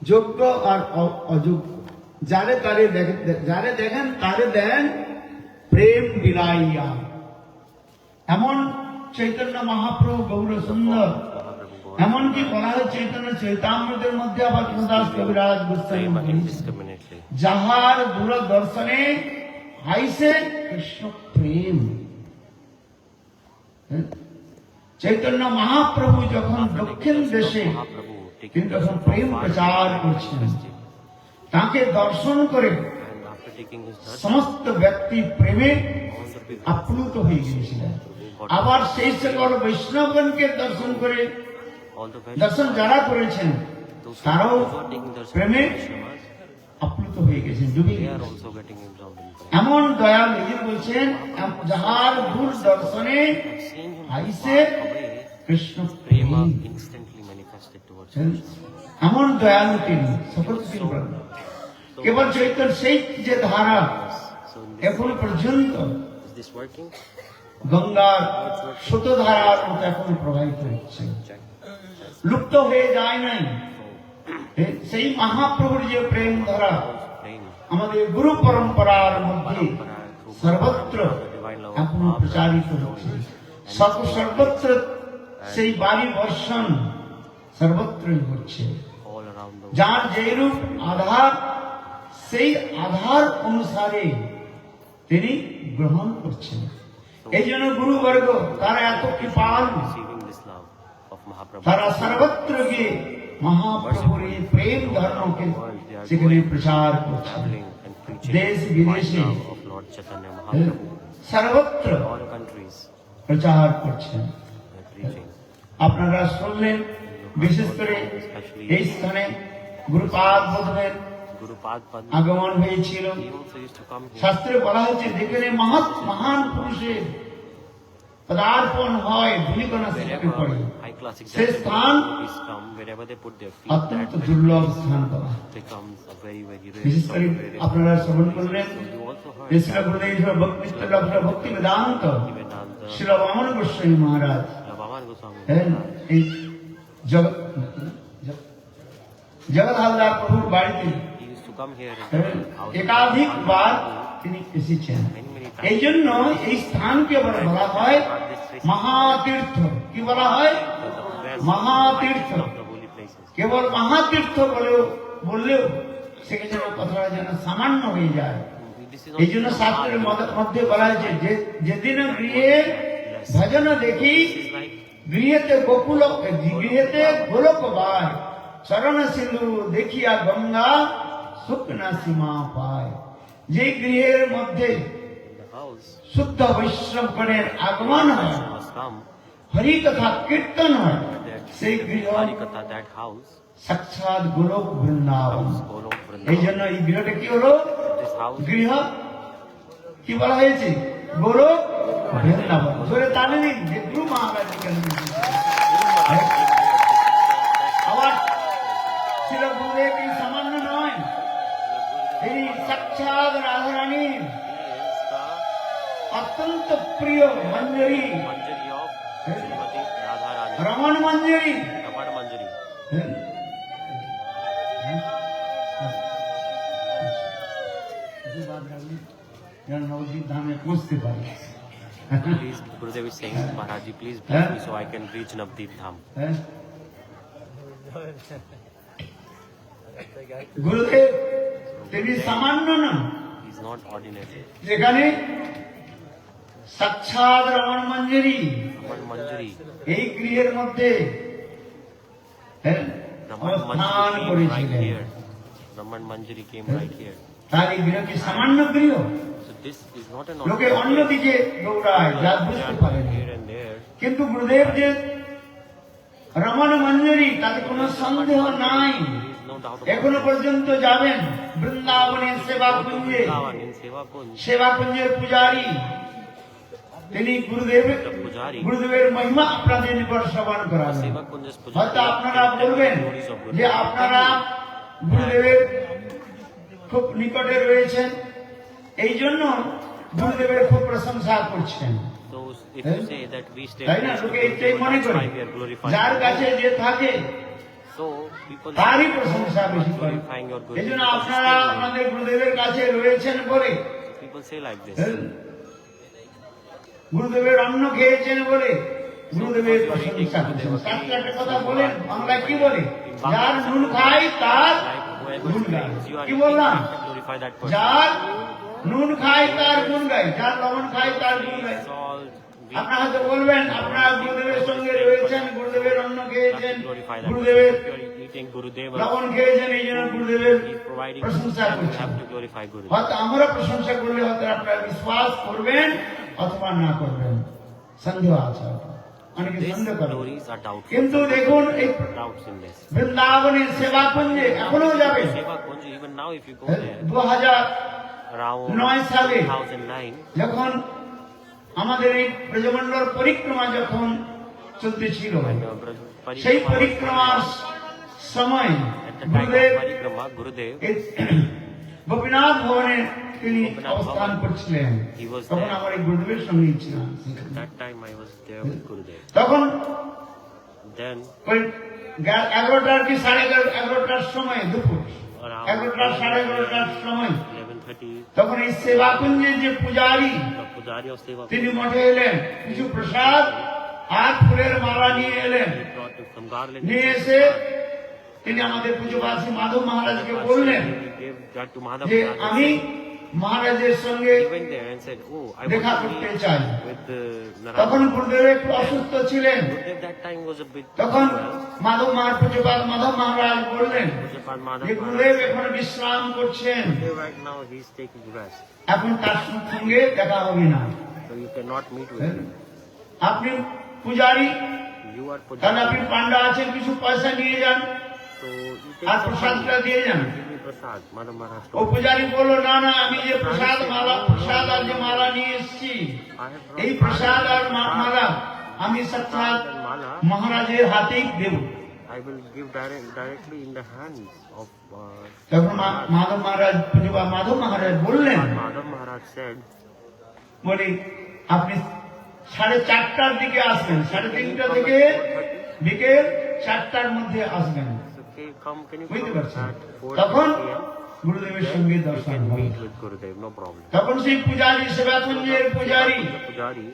যোগ্য আর অযোগ্য, যারে তারে যারে দেখেন তারে দেন প্রেম বিলাইয়া। এমন চৈতন্য মহাপ্রভু গৌর সুন্দর, এমনকি বলা হয় চৈতন্য চৈতামৃতের মধ্যে আবার কৃষ্ণদাস কবিরাজ গোস্বামী যাহার দূরদর্শনে আইসে কৃষ্ণ প্রেম। চৈতন্য মহাপ্রভু যখন দক্ষিণ দেশে তিনি তখন প্রেম প্রচার করছেন, তাকে দর্শন করে সমস্ত ব্যক্তি প্রেমে আপ্লুত হয়ে গিয়েছিলেন। আবার সেই সকল বৈষ্ণবগণকে দর্শন করে, দর্শন যারা করেছেন তারাও প্রেমে আপ্লুত হয়ে গেছেন, ডুবে এমন দয়াল নিজে বলছেন, যাহার দূর দর্শনে আইসে কৃষ্ণ প্রেম। এমন দয়ালু তিনি, সকল কেবল চৈতন্য সেই যে ধারা এখন পর্যন্ত গঙ্গার স্রোতধারার মতো এখন প্রবাহিত হচ্ছে, লুপ্ত হয়ে যায় নাই। সেই মহাপ্রভুর যে প্রেম ধারা আমাদের গুরু পরম্পরার মধ্যে সর্বত্র এখন প্রচারিত হচ্ছে, সর্বত্র সেই বাণী বর্ষণ সর্বত্রই হচ্ছে। যার যেরূপ আধার, সেই আধার অনুসারে তিনি গ্রহণ করছেন। এই জন্য গুরুবর্গ তারা এত কৃপাল, তারা সর্বত্র গিয়ে মহাপ্রভুর এই প্রেম ধর্মকে সেখানে প্রচার করছেন। দেশ বিদেশে সর্বত্র প্রচার করছেন। আপনারা শুনলেন, বিশেষ করে এই স্থানে গুরুপাদ বোধনের আগমন হয়েছিল। শাস্ত্রে বলা হয়েছে, যেখানে মহান পুরুষের পদার্পণ হয় ধূলিকণা সেখানে পড়ে, সে স্থান অত্যন্ত দুর্লভ স্থান বলা। বিশেষ করে আপনারা শ্রবণ করলেন ভক্তি বেদান্ত শ্রী বামন গোস্বামী মহারাজ এই জগৎ হালদার প্রভুর বাড়িতে একাধিকবার তিনি এসেছেন। এই জন্য এই স্থানকে বলা হয় মহাতীর্থ। কি বলা হয়? মহাতীর্থ। কেবল মহাতীর্থ বললেও সেখানে কথাটা যেন সামান্য হয়ে যায়। এই জন্য শাস্ত্রের মধ্যে বলা হয়েছে, যেদিন গৃহে ভজন দেখি গৃহেতে গোকুল, গৃহেতে গোলক বায়, চরণ সিন্ধু দেখিয়া গঙ্গা শুকনা সীমা পায়। যে গৃহের মধ্যে শুদ্ধ বৈষ্ণবগণের আগমন হয়, হরিকথা কীর্তন হয়, সেই গৃহ সাক্ষাৎ গোলক বৃন্দাবন। এই জন্য এই গৃহটা কি হলো? গৃহ কি বলা হয়েছে? গোলক বৃন্দাবন। ধরে তাহলে যে গুরু মহারাজ আবার ছিল গুরুদেব এই সামান্য নয়, তিনি সাক্ষাৎ রাধারানীর অত্যন্ত প্রিয় মঞ্জরি, রমণ মঞ্জরি। নবদ্বীপ ধামে পৌঁছতে পারি। Please, Gurudev is saying, Maharaji, please bless me so I can reach Navdeep Dham. গুরুদেব তিনি সামান্য না, He is not ordinary. যেখানে সাক্ষাৎ রমণ মঞ্জরি Raman Manjari. এই গৃহের মধ্যে Raman স্নান Manjari came right করেছিলেন। here. Raman Manjari came right here. তার এই গৃহ কি সামান্য গৃহ? So this is not an লোকে ordinary. অন্যদিকে দৌড়ায়, যা They বুঝতে are পারে going here and there. কিন্তু গুরুদেব যে রমণ মঞ্জরি, তাতে কোনো সন্দেহ নাই। There is no doubt about এখনো it. পর্যন্ত যাবেন বৃন্দাবনের সেবা কুঞ্জে, Vrindavan in Seva Kunj, সেবা কুঞ্জের পূজারী তিনি গুরুদেবের মহিমা আপনাদের নিকট শ্রবণ করাবেন। Seva Kunj's puja. হয়তো আপনারা বলবেন যে আপনারা গুরুদেবের খুব নিকটে রয়েছেন, এই জন্য গুরুদেবের খুব প্রশংসা করছেন। So if you say that we stay তাই না? close to লোকে Gurudev, এইটাই মনে that's করে, why we are glorifying যার Him. কাছে যে থাকে So people তারই প্রশংসা বেশি করে। glorifying your এই Gurudev. জন্য because আপনারা he's still আপনাদের গুরুদেবের কাছে রয়েছেন বলে, living. People say like this. গুরুদেবের অন্ন খেয়েছেন বলে গুরুদেবের প্রশংসা করছেন। শাস্ত্রে একটা কথা বলেন, বাংলায় কি বলে? যার নুন খাই তার Like গুণ whoever গায়। prays, you are কি বললাম? to glorify that person. যার নুন খায় তার গুণ গায়, যার লবণ খায় তার গুণ গায়। Salt, আপনারা হয়তো বলবেন আপনারা গুরুদেবের সঙ্গে রয়েছেন, গুরুদেবের অন্ন খেয়েছেন, glorify that গুরুদেবের person. If you are eating Gurudev, লবণ খেয়েছেন, এই জন্য গুরুদেবের he is providing প্রশংসা you করছেন। have to glorify Gurudev. হয়তো আমরা প্রশংসা করলে হয়তো আপনারা বিশ্বাস করবেন অথবা না করবেন, সন্দেহ আছে হয়তো। অনেকে These সন্দেহ করে। glories are doubtful. কিন্তু দেখুন এই Doubts in this. বৃন্দাবনের সেবা কুঞ্জে এখনো যাবে। Seva Kunj, even now if you go there, 2009 around সালে 2009, যখন আমাদের এই ব্রজমণ্ডল পরিক্রমা যখন চলতেছিল, when সেই Parikrama was পরিক্রমার সময় at the time গুরুদেব of Parikrama, Gurudev, এই গোপীনাথ ভবনে তিনি গোপীনাথ অবস্থান ভবন, করছিলেন। he was তখন there. আমার এই গুরুদেবের সঙ্গে ছিলাম। that time I was there with Gurudev. তখন Then ওই 11টার কি 11:30টার সময়, দুপুর around 11টা 11:30টার সময় 11:30, তখন এই সেবা কুঞ্জের যে পূজারী the Pujari of Seva তিনি Kunj, মঠে এলেন, কিছু প্রসাদ আর ফুলের মালা নিয়ে এলেন। he brought some garland. নিয়ে এসে তিনি আমাদের পূজবাসী মাধব মহারাজকে বললেন He gave that to Madhav যে Maharaj. আমি মহারাজের সঙ্গে He went there and said, "Oh, I দেখা want to করতে meet চাই। with তখন Narayana." গুরুদেব একটু অসুস্থ ছিলেন। Gurudev that time was a bit তখন well. মাধব পূজপাল মাধব মহারাজ বললেন Pujapal Madhav যে Maharaj গুরুদেব said, এখন বিশ্রাম করছেন, "Gurudev right now he's taking rest, এখন তার সঙ্গে দেখা হবে না। so you cannot meet with him. আপনি পূজারী, You are তাহলে আপনি Pujari, পান্ডা আছেন, কিছু পয়সা নিয়ে যান so you take R some প্রসাদটা money, দিয়ে যান। give me prasad." Madhav Maharaj ও told, পূজারী বলল, না না, আমি যে প্রসাদ আর যে মালা নিয়ে এসেছি, "I have brought এই প্রসাদ আর prasad মালা আমি সাক্ষাৎ and mala. মহারাজের হাতেই দেব। I will give directly in the hands of." তখন মাধব মহারাজ বললেন, Madhav Maharaj said, বলি আপনি 4:30টার দিকে আসবেন, 3:30 থেকে বিকেল 4টার মধ্যে আসবেন। "So can you বুঝতে come পারছেন? at 4 তখন p.m. গুরুদেবের সঙ্গে You দর্শন can হবে। meet with Gurudev, no problem." তখন সেই পূজারী, সেবাকুঞ্জের পূজারী, The Pujari,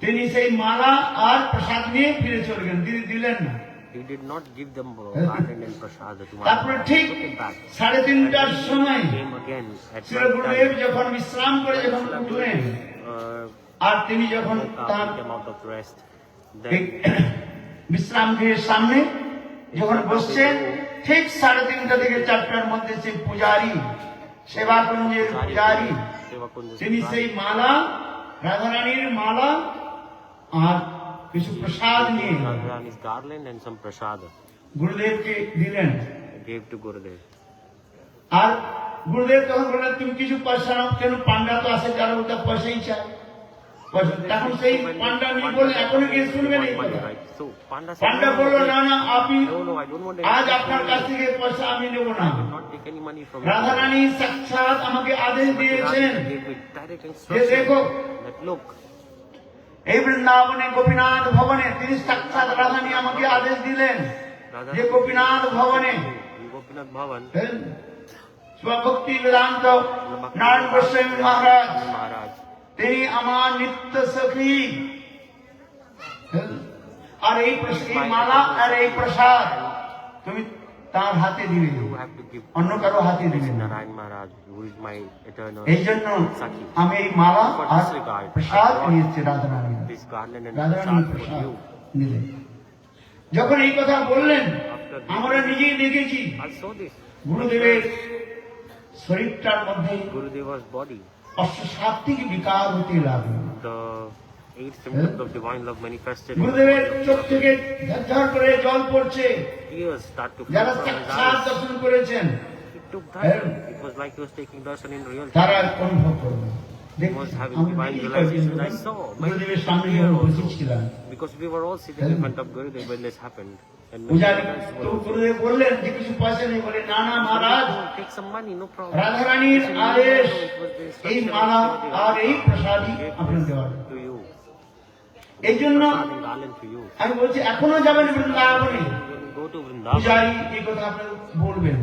তিনি সেই মালা আর প্রসাদ নিয়ে ফিরে চলে গেলেন, দিলেন না। he did not give them garland and prasad to Madhav তারপরে Maharaj. ঠিক He took it back. 3:30টার সময় Came again at Shri night গুরুদেব time. যখন বিশ্রাম করে যখন উঠলেন, আর তিনি যখন তার Came out of rest. এই Then বিশ্রাম গৃহের সামনে যখন বসছেন, ঠিক 3:30 থেকে 4টার মধ্যে সেই পূজারী, সেবাকুঞ্জের পূজারী, Seva Kunj, তিনি সেই মালা, রাধারানীর মালা আর কিছু প্রসাদ নিয়ে Radharani's garland and some prasad গুরুদেবকে দিলেন। gave to Gurudev. আর গুরুদেব তখন বললেন, তুমি কিছু পয়সা নাও, কেন পান্ডা তো আছে যারা ওটা পয়সাই চায়। তখন সেই পান্ডা নিয়ে বলে, এখনো গিয়ে শুনবেন এই কথা। Right. So Panda said, পান্ডা বললো, না না, আপনি "No, I don't want আজ any আপনার কাছ থেকে পয়সা আমি নেব না। I will not take any money from you." Radharani সাক্ষাৎ আমাকে আদেশ দিয়েছেন Radharani gave me direct যে instruction দেখো, that look, এই বৃন্দাবনে গোপীনাথ ভবনে তিনি সাক্ষাৎ রাধারানী আমাকে আদেশ দিলেন যে গোপীনাথ ভবনে in Gopinath Bhavan, স্বভক্তি Vedanta Narayan Goswami Maharaj Maharaj, তিনি আমার নিত্য সখী। আর এই মালা আর এই প্রসাদ তুমি তার হাতে দিবে, you have to give অন্য কারো হাতে দিবে না। Narayan Maharaj, who is my eternal এই জন্য Sakhi. আমি এই মালা আর প্রসাদ নিয়েছি Radharani. This garland and Radharani prasad for Prasad you. নিলেন। যখন এই কথা বললেন, আমরা নিজেই দেখেছি I saw this. গুরুদেবের শরীরটার মধ্যে Gurudeva's body, অশ্বসাত্বিক বিকার হতে লাগলো। the 8 symptoms of divine love manifested. গুরুদেবের চোখ থেকে ঝরঝর করে জল পড়ছে। Tears start to flow যারা from his সাক্ষাৎ eyes. দর্শন করেছেন He took darshan. It was like he was taking darshan in real time. তারা অনুভব করবে। He was having divine realization. I saw my গুরুদেবের সামনে here যখন also. বসেছিলাম, Because we were all sitting in front of Gurudev when this happened. And many পূজারী others were তো also. গুরুদেব বললেন যে কিছু পয়সা নেই, বলে না না মহারাজ, Take some money, no problem. রাধারানীর He said, "No, আদেশ no, it was the এই instruction মালা of Gurudev. আর এই প্রসাদই Gave আপনার this দেওয়ার। to you. এই জন্য Prasad and garland to you. আমি বলছি এখনো যাবেন বৃন্দাবনে, When you go to Vrindavan, পূজারি এই কথা আপনার বলবেন,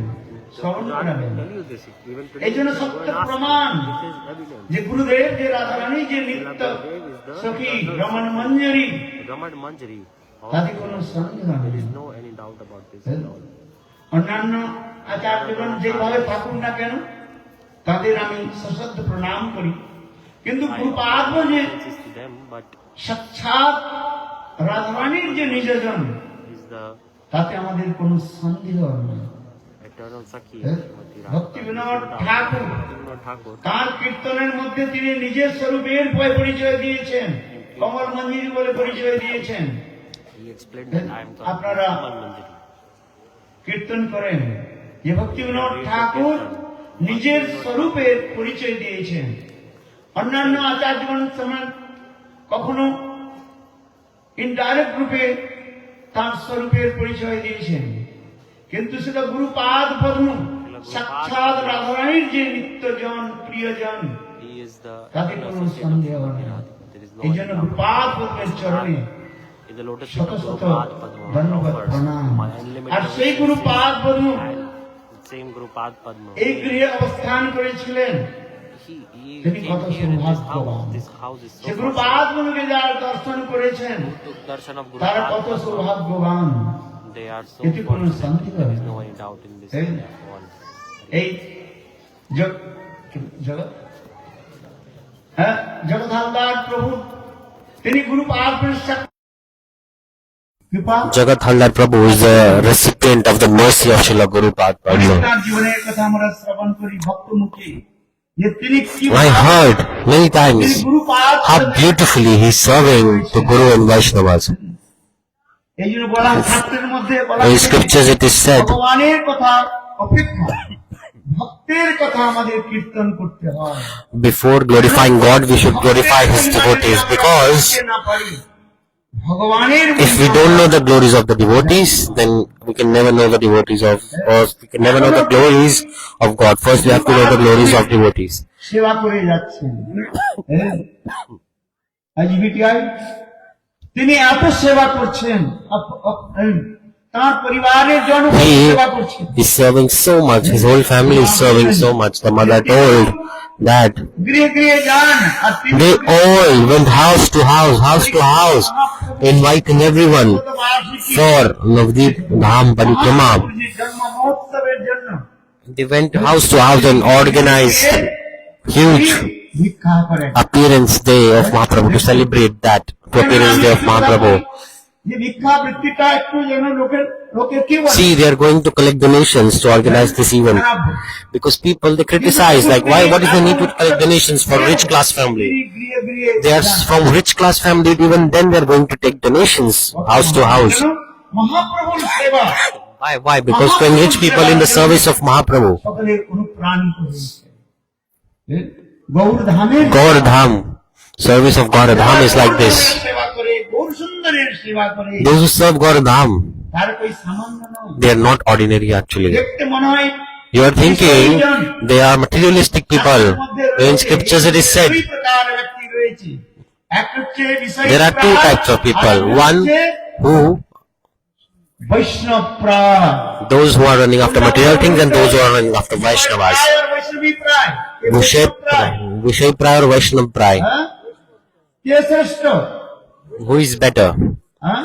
শ্রবণ করাবেন। tell you this. Even today, এই জন্য you go সত্য and ask প্রমাণ him. This is evidence. যে গুরুদেব যে রাধারানী যে নিত্য সখী রমণ মঞ্জরি, Raman Manjari. তাতে কোনো সন্দেহ There নেই। is no any doubt about this হ্যাঁ? at all. অন্যান্য আচার্যগণ যেভাবে থাকুন না কেন তাদের আমি সশ্রদ্ধ প্রণাম করি, কিন্তু I গুরুপাদ offer যে references to them, but সাক্ষাৎ রাধারানীর যে নিজজন, is the তাতে আমাদের কোনো সন্দেহ নেই। eternal Sakhi. হ্যাঁ? Srimati ভক্তি Radha. বিনোদ ঠাকুর Bhaktivinoda Thakur. তার কীর্তনের মধ্যে তিনি নিজের স্বরূপের পরিচয় দিয়েছেন, কমল মঞ্জির বলে পরিচয় দিয়েছেন। He explained that I am the আপনারা Raman Manjari. কীর্তন করেন যে ভক্তি বিনোদ ঠাকুর নিজের স্বরূপের পরিচয় দিয়েছেন। অন্যান্য আচার্যগণ সমান কখনো ইনডাইরেক্ট রূপে তার স্বরূপের পরিচয় দিয়েছেন, কিন্তু সেটা গুরুপাদ পদ্ম সাক্ষাৎ রাধারানীর যে নিত্যজন প্রিয়জন, He is the তাতে eternal কোনো associate of সন্দেহ Srimati নেই। Radha. There is no এই any জন্য doubt. গুরুপাদ পদ্মের চরণে In the lotus feet শত of শত Guru Pad Padma ধন্যবাদ offers প্রণাম। my unlimited আর সেই গুরুপাদ পদ্ম and same Guru Pad Padma. এই গৃহে অবস্থান করেছিলেন। He তিনি came কত here in this সৌভাগ্যবান। house. This house is so সে গুরুপাদ পদ্মকে যারা দর্শন করেছেন took darshan of Guru তারা Pad কত Padma. সৌভাগ্যবান। They are so এতে কোনো fortunate. সন্দেহ There is নেই। no any doubt in this এই at all. এই জগৎ হ্যাঁ জগৎ হালদার প্রভু তিনি গুরুপাদ কৃপা Jagat Haldar Prabhu is the recipient of the mercy of Srila Guru Pad Padma. তার জীবনের কথা আমরা শ্রবণ করি ভক্তমুখী যে তিনি কি I heard many তিনি times Gurupad how beautifully he is serving the Guru and Vaishnavas. এই জন্য বলা শাস্ত্রের মধ্যে বলা In হয়েছে, scriptures it is said, ভগবানের কথা অপেক্ষা ভক্তের কথা আমাদের কীর্তন করতে হয়। before glorifying God we should glorify His devotees, because না পারি ভগবানের if we don't know the glories of the devotees, then we can never know the devotees of, or we can never know the glories of God. First we have to know the glories of devotees. সেবা করে যাচ্ছেন আজ BTI তিনি এত সেবা করছেন, তার পরিবারের জন্য He সেবা করছেন। is serving so much, his whole family is serving so much. The mother told that গৃহে গৃহে যান আর তিনি they all went house to house, inviting everyone for Navdeep Dham Parikrama. জন্ম মহোৎসবের জন্য They went house to house and organized huge ভিক্ষা করেন। appearance day of Mahaprabhu to celebrate that appearance day of Mahaprabhu. যে ভিক্ষা বৃত্তিটা একটু যেন লোকে কি বলে See, they are going to collect donations to organize this event, because people they criticize like, what is the need to collect donations for rich class family? গৃহে গৃহে They are from rich class family, even then they are going to take donations house to house. কেন? মহাপ্রভুর সেবা Why? Because to enrich people in the service of Mahaprabhu. সকলের অনুপ্রাণিত হয়েছে। গৌর ধামের Gaur Dham, service of Gaur Dham is like this. সেবা করে গৌর সুন্দরের সেবা করে Those who serve Gaur Dham, তার কই সামান্য নয়। they are not ordinary actually. দেখতে মনে হয় You are thinking they are materialistic people. In scriptures it is said দুই প্রকার ব্যক্তি রয়েছে। এক হচ্ছে বিষয় there are two types of people. One who, বৈষ্ণব প্রায় those who are running after material things, and those who are running after Vaishnavas. বৈষ্ণবী প্রায় Vishay Pray or Vaishnav Pray. হ্যাঁ কে শ্রেষ্ঠ Who is better? হ্যাঁ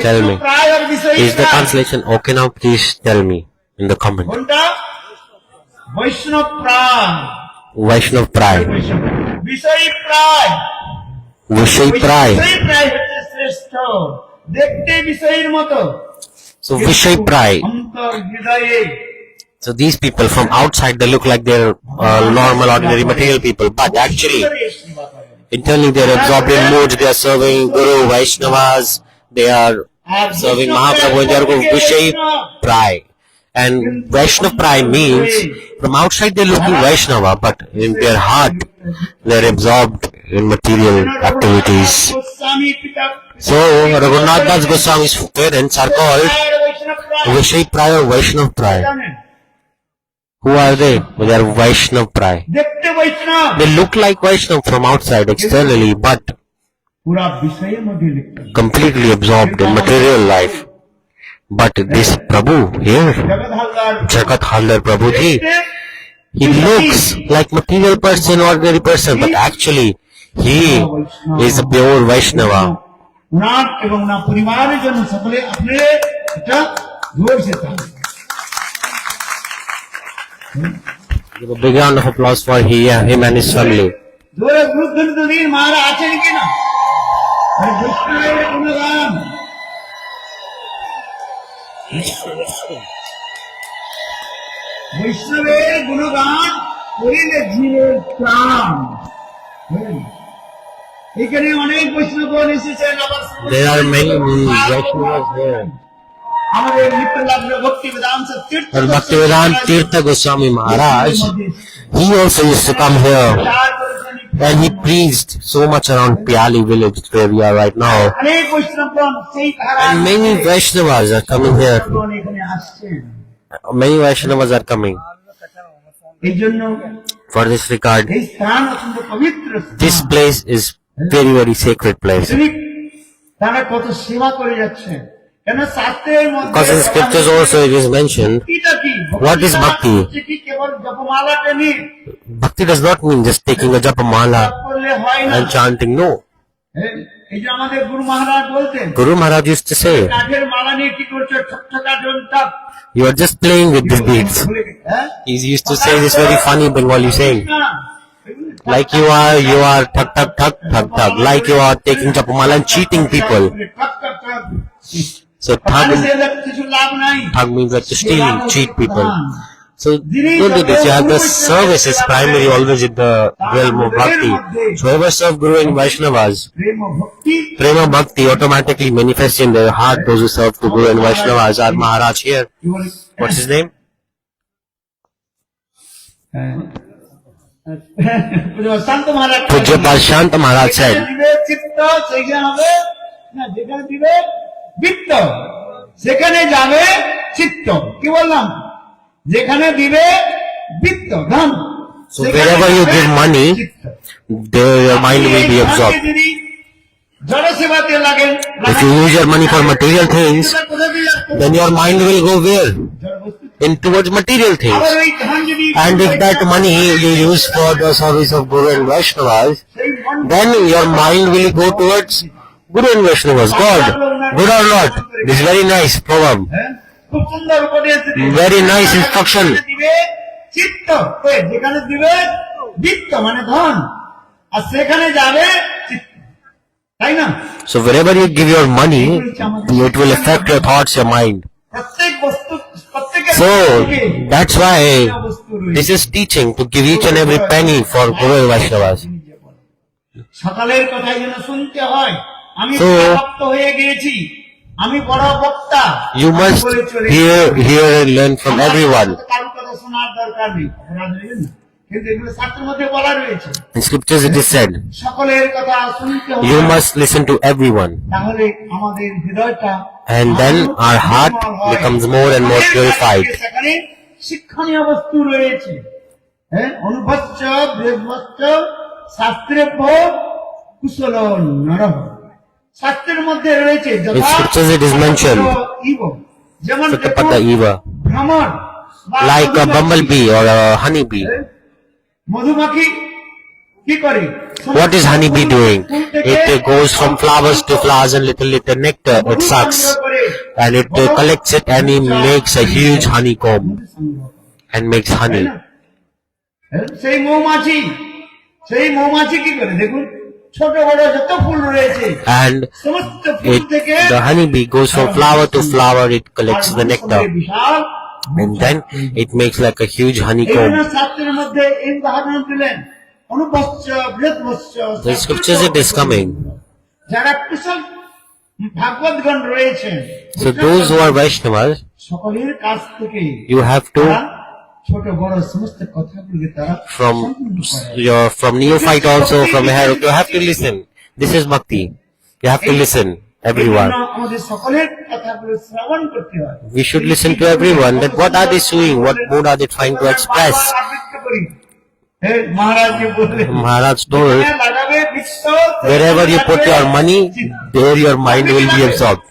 Tell me. বৈষ্ণব প্রায় আর বিষয় Is the translation okay now? Please tell me in the comment. কোনটা বৈষ্ণব প্রায় Vaishnav Pray. বিষয় প্রায় Vishay Pray. বিষয় প্রায় হচ্ছে শ্রেষ্ঠ, দেখতে বিষয়ের মতো So Vishay Pray. অন্তর হৃদয়ে So these people from outside they look like they're normal ordinary material people, but actually সুন্দরের সেবা করেন। internally they're absorbed in moods. They are serving Guru, Vaishnavas. They are serving Mahaprabhu. They are going Vishay Pray. And Vaishnav Pray means from outside they're looking Vaishnava, but in their heart they're absorbed in material activities. Goswami পিতা So Raghunath Das Goswami's parents are called বৈষ্ণব প্রায় Vishay Pray or Vaishnav Pray. জানেন? Who are they? They are Vaishnav Pray. দেখতে বৈষ্ণব They look like Vaishnav from outside externally, but পুরা বিষয়ের মধ্যে লিপ্ত। completely absorbed in material life. But this Prabhu here, জগৎ Haldar Jagat Haldar Prabhuji, he looks like material person, ordinary person, but actually he is a pure Vaishnava. উনার এবং না পরিবারের জন্য সকলে আপনি এটা জোরসে তালি। Give a big round of applause for him and his family. জোরে গুরুধ্বনি তো দিন, মারা আছেন কিনা? আরে বৈষ্ণবের গুণগান, বৈষ্ণবের গুণগান করিলে জীবের প্রাণ। এখানে অনেক বৈষ্ণবগণ এসেছেন, আবার There are many Vaishnavas here. আমাদের নিত্যলাভ ভক্তি বেদান্ত তীর্থ And Bhaktivedanta Tirtha Goswami Maharaj, he also used to come here and he preached so much around Piali village where we are right now. অনেক বৈষ্ণবগণ সেই And many Vaishnavas are coming here. এখানে আসছেন। Many Vaishnavas are coming. এই জন্য For this regard, এই স্থান অত্যন্ত পবিত্র স্থান। this place is very, very sacred place. তিনি তারা কত সেবা করে যাচ্ছেন, কেন শাস্ত্রের মধ্যে Because in scriptures also it is mentioned, ভক্তিটা কি? What is bhakti? হচ্ছে কি কেবল জপমালা টেনে Bhakti does not mean just taking a japamala জপ করলে হয় না। and chanting. No. এই যে আমাদের গুরু মহারাজ বলতেন, Guru Maharaj used to say, কাঠের মালা নিয়ে কি করছো, ঠকঠকা ঢোলটাপ you are just playing with these beads. ভুলে গেছে, হ্যাঁ? He used to say this very funny Bengali saying, না, like you are thug thug thug thug thug, like you are taking japamala and cheating people. ঠক ঠক ঠক। So তাহলে thug, সে কিছু লাভ নাই। thug means that to steal and cheat people. So don't do this. You have the service is primary always in the realm of bhakti. So whoever serve Guru and Vaishnavas, প্রেম ও ভক্তি prema bhakti automatically manifests in their heart. Those who serve to Guru and Vaishnavas. Our Maharaj here, কি বলে? what's his name? শান্ত মহারাজ Pujyapal Shanta Maharaj যেখানে said, দিবে চিত্ত সেখানে হবে না, যেখানে দিবে বৃত্ত সেখানে যাবে চিত্ত। কি বললাম? যেখানে দিবে বৃত্ত ধন, So wherever you give money, there your mind will be absorbed. যদি জড় সেবাতে লাগেন, If you use your money for material things, then your mind will go where? In towards material things. আবার ওই ধন যদি And if that money you use for the service of Guru and Vaishnavas, সেই মন then your mind will go towards Guru and Vaishnavas. God, good or not? This is very nice proverb. হ্যাঁ, খুব সুন্দর উপদেশ দিলেন। Very nice instruction. যেখানে দিবে চিত্ত, ওই যেখানে দিবে বৃত্ত মানে ধন, আর সেখানে যাবে চিত্ত, তাই না? So wherever you give your money, it will affect your thoughts, your mind. প্রত্যেক বস্তু প্রত্যেকের So থেকে that's why বস্তু রয়েছে। this is teaching to give each and every penny for Guru and Vaishnavas. সকালের কথাই যেন শুনতে হয়, আমি So, প্রাপ্ত হয়ে গিয়েছি, আমি বড় বক্তা, You must বলে চলে hear and learn from everyone. কারোর কথা শোনার দরকার নেই, অপরাধ হয়ে না। কিন্তু এগুলো শাস্ত্রের মধ্যে বলা রয়েছে, In scriptures it is said, সকলের কথা শুনতে হবে, you must listen to everyone. তাহলে আমাদের হৃদয়টা And then our heart নির্মল হয়। becomes more and more অনেক purified. আছে, সেখানে শিক্ষণীয় বস্তু রয়েছে, হ্যাঁ, অনুভচ্চ বেদভচ্চ শাস্ত্রেভ্য কুশল নরহ। শাস্ত্রের মধ্যে রয়েছে In scriptures it is mentioned, যেমন Satapada Eva, ভ্রমণ বা like a bumblebee or a honeybee. মধুমাখি কি করে? What is honeybee doing? It goes from flowers to flowers and little nectar it sucks. And it collects it and it makes a huge honeycomb and makes honey. সেই মৌমাছি, সেই মৌমাছি কি করে? দেখুন ছোট বড় যত ফুল রয়েছে And সমস্ত ফুল থেকে the honeybee goes from flower to flower, it collects the nectar. Vishal And then it makes like a huge এই honeycomb. জন্য শাস্ত্রের মধ্যে এই উদাহরণ দিলেন, অনুপশ্চ বৃহৎবশ্চ। The scriptures it is coming. যারা কুশল ভাগবতগণ রয়েছেন, So those who are Vaishnavas, সকলের কাছ থেকে you have to, তারা ছোট বড় সমস্ত কথাগুলি তারা from from neophyte also, from here, you have to listen. This is bhakti. You have to listen, everyone. আমাদের সকলের কথাগুলো শ্রবণ করতে হয়। We should listen to everyone, that what are they doing, what mood are they trying to express. আবৃত্তি করি। হে মহারাজ জি বললেন, Maharaj told, লাগাবে বৃত্ত, wherever you put your money, there your mind will be absorbed.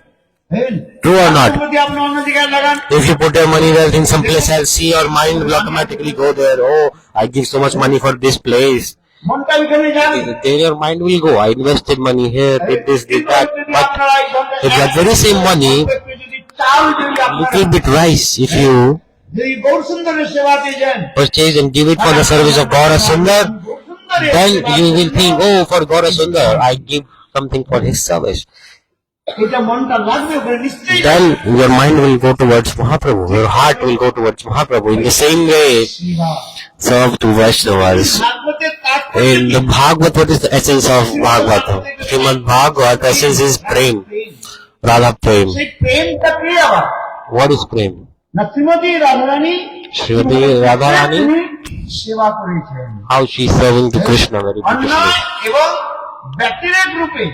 True or not? যদি আপনি অন্য জায়গায় লাগান, If you put your money there in some place else, see your mind will automatically go there. Oh, I give so much money for this place. মনটা ওইখানে যাবে। Then your mind will go. I invested money here, did this, did কিন্তু that. যদি But আপনারা এই ধরনের if that very same money, যদি চাল যদি আপনারা little bit rice, if you যদি গৌরসুন্দরের সেবা দিয়ে যান, purchase and give it for the service of Gaura Sundar, গৌরসুন্দরের then সেবা you দিয়ে will think, oh, for Gaura Sundar, I give something for his service. এটা মনটা লাগবে ওখানে নিশ্চয়ই। Then your mind will go towards Mahaprabhu. Your heart will go towards Mahaprabhu. In the same way, সেবা। serve to Vaishnavas. ভাগবতের তাৎপর্য In কি? the Bhagavad, what is the essence of Bhagavatam? Srimad Bhagavat, essence is prem, Radha prem. সেই প্রেমটা কি আবার? What is prem? না Shrimati Radharani Srimati Radharani, তিনি সেবা করেছেন how she is serving to Krishna very অন্যায় beautifully. এবং ব্যক্তিগত রূপে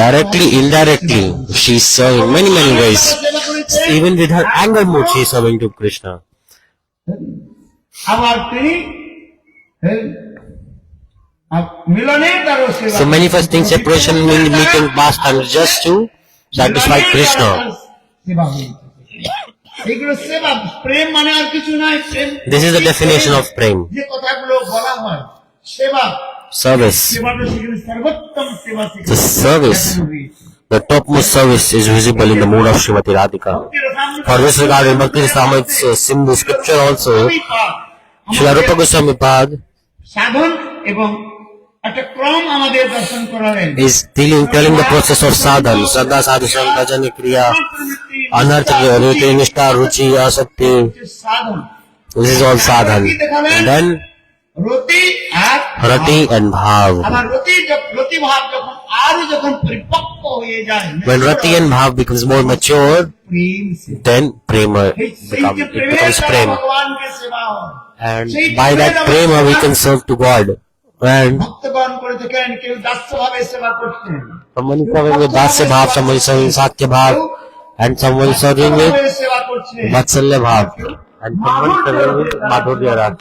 Directly, indirectly, she is serving many, many ways. সেবা করেছেন। Even with her anger mood, she is serving to Krishna. আবার তিনি মিলনে তারও সেবা So manifesting separation in meeting past and just to satisfy Krishna. সেবা হয়েছে। এগুলো সেবা, প্রেম মানে আর কিছু নয়। প্রেম This is the definition of prem. যে কথাগুলো বলা হয় সেবা, Service. সেবাটা সেখানে সর্বোত্তম সেবা সেখানে The service. দেখানো হয়েছে। The topmost service is visible in the mood of Srimati Radhika. For this regard, in Bhakti Rasamrit's Sindhu scripture also, Srila Rupa Goswami Pad সাধন এবং একটা ক্রম আমাদের দর্শন করালেন। is telling the process of sadhan, Shraddha, Sadhusam, Bhajani, Kriya, Anartha, Riti, Nishtha, Ruchi, Asakti. Sadhan This is all sadhan. And then রতি আর Rati and Bhav. আমার রতি ভাব যখন পরিপক্ক হয়ে যায়, When Rati and Bhav becomes more mature, Prem say then prema সেই যে it প্রেমের becomes দ্বারা prem. ভগবানকে সেবা হয়। And সেই by that প্রেমের prema we can serve to God. And ভক্তগণ করে থাকেন, কেউ দাস্য ভাবে সেবা করছেন, someone is serving with Dasya Bhav, someone is serving Sakya Bhav, and someone is serving with ভাবে সেবা করছেন, Vatsalya Bhav, and someone is serving with Madhurya Ras.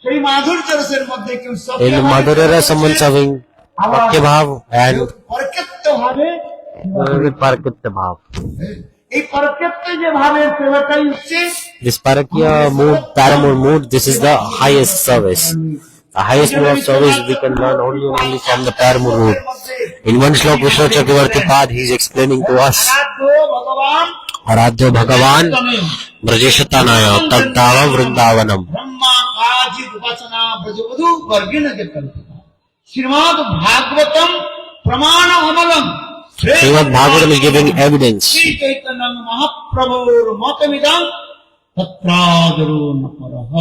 সেই মাধুর্য রসের মধ্যে কেউ সত্য In ভাবে Madhurya Ras, someone is serving Sakya Bhav and পরক্ষেত্র ভাবে with Parakitya Bhav. এই পরক্ষেত্র যে ভাবের সেবাটাই হচ্ছে This Parakya mood, Paramore mood, this is the highest service. The highest mode of service we can learn only from the Paramore mood. In one slok, Vishnu Chakravarti Pad, he is explaining to us, ভগবান Aradhya Bhagavan, Brajeshatanaya, Taddavam Vrindavanam. Brahma কাজিদ উপাসনা ব্রজবধূ বর্গিণ যে কল্পিতা শ্রীমদ্ ভাগবতম প্রমাণ অমলম Srimad Bhagavatam is giving evidence. Shri Chaitanya মহাপ্রভুর মতমিদং তত্রাদরুন পরহ।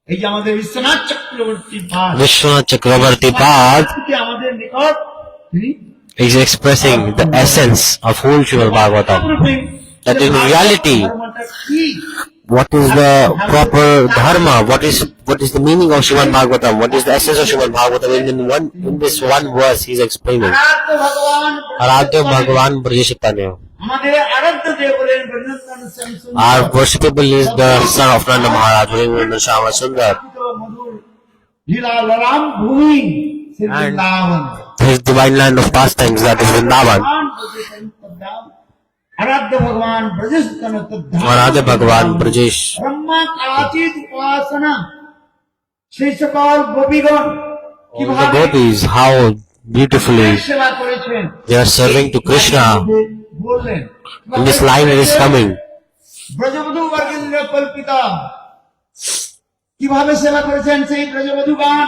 এই যে আমাদের বিশ্বনাথ চক্রবর্তী পাঠ, Vishwanath Chakravarti Pad আমাদের নিকট তিনি is expressing the essence of whole Srimad Bhagavatam. That in reality, ধর্মটা কি? what is the proper dharma? What is the meaning of Srimad Bhagavatam? What is the essence of Srimad Bhagavatam? In this one verse, he is explaining. আরাধ্য ভগবান Aradhya Bhagavan Brajeshatanaya. আমাদের আরাধ্য দেব বলেন Vrindavan Shyamsundar Our worshipable is the son of Nanda Maharaj, Vrindavan Shama Sundar. মধুর লীলা ললাম ভূমি Shri And- Vrindavan His divine land of pastimes, that is Vrindavan. আরাধ্য ভগবান ব্রজস্তন Aradhya Bhagavan Brajesh. Brahma কাচিত উপাসনা সেই সকল গোপীগণ All the কিভাবে gopis, how beautifully সেবা করেছেন they are serving to Krishna. বললেন In this line it is coming. ব্রজবধূ বর্গেন্দ্র Kalpita কিভাবে সেবা করেছেন সেই ব্রজবধূগণ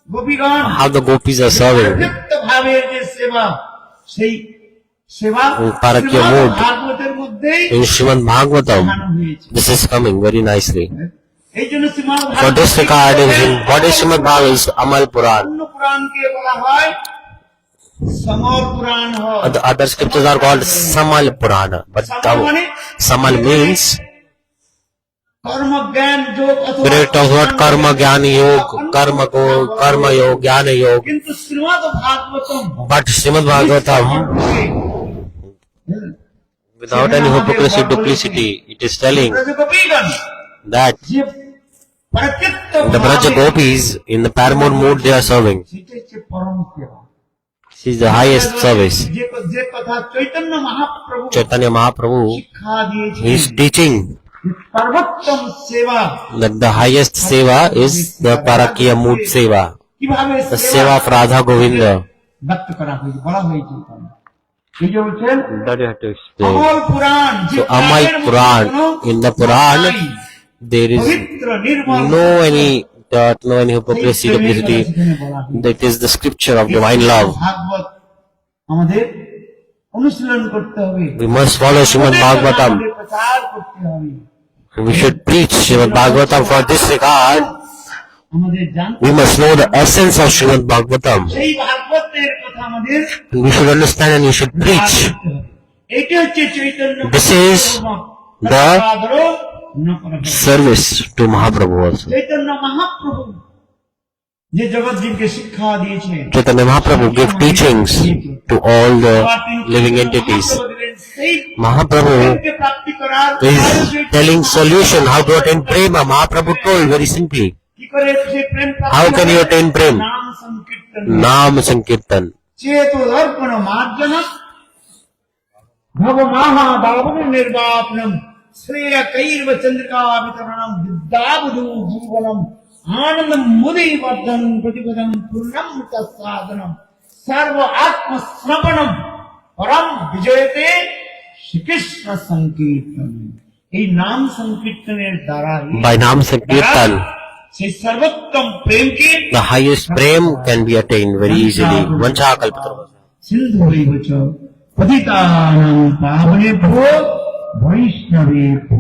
গোপীগণ How the gopis are serving. প্রত্যক্ত ভাবের যে সেবা, সেই সেবা পারকীয় শ্রীমদ্ মোড। ভাগবতের মধ্যেই In Srimad Bhagavatam, দেখানো হয়েছে। this is coming very nicely. এই জন্য Shrimad For this Bhagavata regard, what is Srimad Bhagavatam is Amal Puran. অন্য পুরাণকে বলা হয় সমর পুরাণ হয়। The other scriptures are called Samal Purana. But মানে Samal means কর্মজ্ঞান যোগ অথবা spirit of what karma, jnana yoga, karma yoga, jnana yoga. কিন্তু Shrimad Bhagavatam But Srimad Bhagavatam, without any hypocrisy, duplicity, it is telling ব্রজগোপীগণ that যে প্রত্যক্ত the Braja gopis in the paramount mood they are serving. সেটা হচ্ছে পরম সেবা। This is the highest service. যে কথা Chaitanya Mahaprabhu Chaitanya Mahaprabhu শিক্ষা দিয়েছেন, is teaching সর্বোত্তম সেবা that the highest seva is the Parakiya Mood Seva, কিভাবে the seva of Radha Govinda. ব্যক্ত করা হয়েছে, বলা হয়েছে এখানে। এই যে বলছেন That you have to explain. আমল পুরাণ, যে So Amal পুরাণের মধ্যে Puran, কোনো in the Puran, নাই, there is পবিত্র নির্মল no any dirt, no any hypocrisy, duplicity. That is the scripture of divine love. ভাগবত আমাদের অনুশীলন করতে হবে, We must follow Srimad Bhagavatam. আমাদের প্রচার করতে হবে, We should preach Srimad Bhagavatam. For this regard, আমাদের জানতে we must know the essence of Srimad Bhagavatam. সেই ভাগবতের কথা আমাদের We should understand and we should preach. করতে হবে। এইটা হচ্ছে চৈতন্য This is the আদরো ন করা। service to Mahaprabhu also. Chaitanya Mahaprabhu যে জগৎজীবকে শিক্ষা দিয়েছেন, Chaitanya Mahaprabhu gave teachings to all the living entities. Mahaprabhu প্রেমকে প্রাপ্তি করার is telling solution how to attain prema. Mahaprabhu told very simply, কি করে সেই প্রেম প্রাপ্তি how can you হবে? attain prem? নাম সংকীর্তন, Nam Sankirtan. চেতু দর্পণ মার্জন ভবমাহা দাবন নির্বাপনম শ্রেয় কৈর্ব চন্দ্রিকা বিতরণম বিদ্যাবধূ জীবনম আনন্দম মুদি বর্ধন প্রতিপদম পূর্ণম তৎসাধনম সর্ব আত্ম শ্রবণম পরম বিজয়তে শ্রীকৃষ্ণ সংকীর্তন। এই নাম সংকীর্তনের দ্বারা By Nam Sankirtan, সেই সর্বোত্তম প্রেমকে the highest prem can be attained very easily. Vancha kalpataru. সিন্ধুরৈব চ পতিতানাং পাবনেভ্যো বৈষ্ণবেভ্যো।